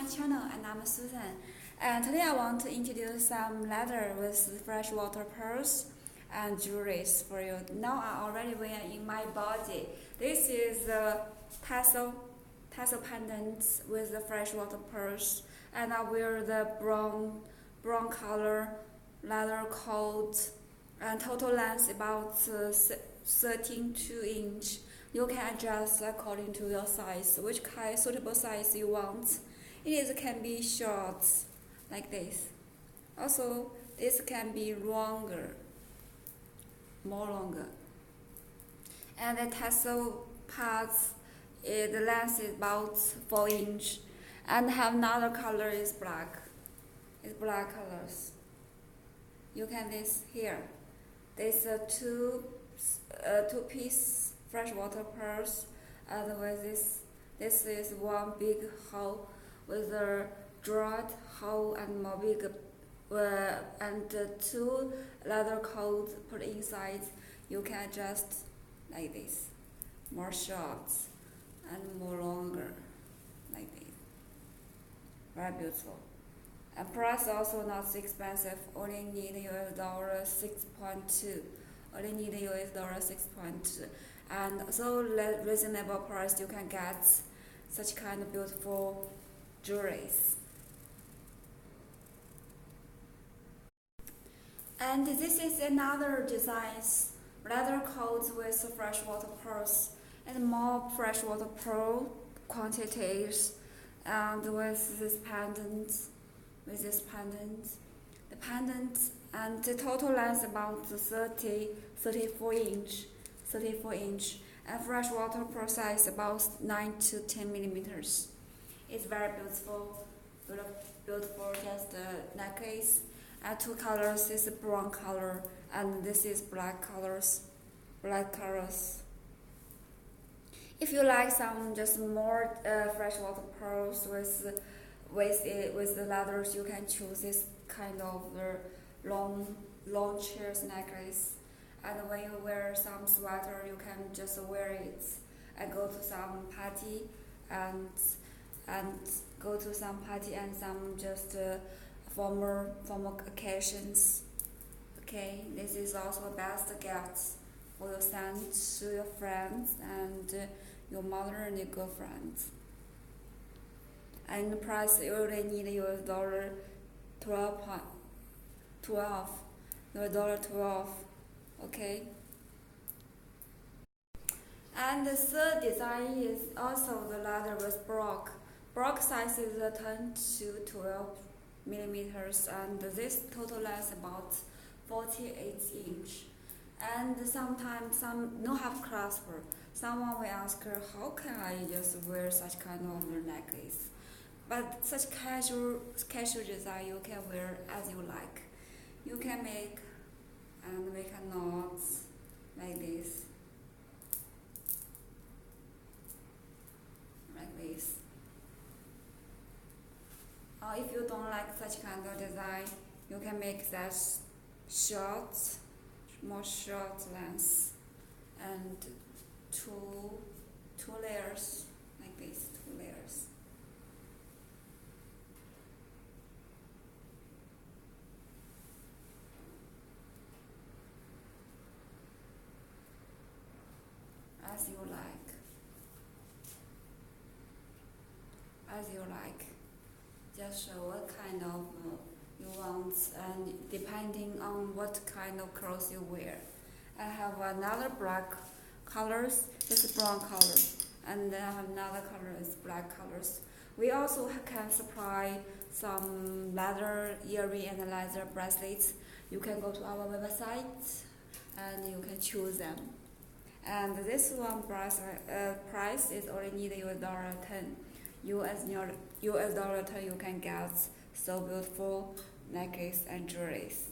channel, and I'm Susan. And today I want to introduce some leather with freshwater pearls and jewelries for you. Now I already wear in my body. This is the tassel pendant with the freshwater pearls, and I wear the brown color leather coat, and total length about 13.2 inch. You can adjust according to your size, which kind suitable size you want. Can be short, like this. Also, this can be longer, more longer. And the tassel parts, the length is about 4 inch, and have another color is black. It's black colors. You can this here. There's a two-piece freshwater pearls, and with this is one big hole with a dried hole and more big, and two leather coats put inside. You can adjust like this, more short and more longer, like this. Very beautiful. And price also not expensive. Only need $6.2. Only need $6.2. And so reasonable price you can get such kind of beautiful jewelries. And this is another designs, leather coats with freshwater pearls and more freshwater pearl quantities, and with this pendant, the pendant, and the total length about 34 inch, and freshwater pearl size about 9 to 10 millimeters. It's very beautiful, just a necklace. And two colors is brown color, and this is black colors. If you like some just more freshwater pearls with the leathers, you can choose this kind of long chairs necklace. And when you wear some sweater, you can just wear it and go to some party and some just formal occasions. Okay, this is also the best gift for you send to your friends and your mother and your girlfriend. And the price you only need $12. Okay. And the third design is also the leather with Baroque. Baroque size is 10 to 12 millimeters, and this total length about 48 inch. And sometimes some no have clasper. Someone will ask her, how can I just wear such kind of necklace? But such casual design you can wear as you like. You can make a knot like this. Or if you don't like such kind of design, you can make that more short length, and two layers like this, 2 layers. As you like. Just show what kind of you want, and depending on what kind of clothes you wear. I have another black colors, this is brown color, and then I have another color is black colors. We also can supply some leather earring and leather bracelets. You can go to our website and you can choose them. And this one price is only need $10. US dollar 10 you can get so beautiful necklace and jewelries.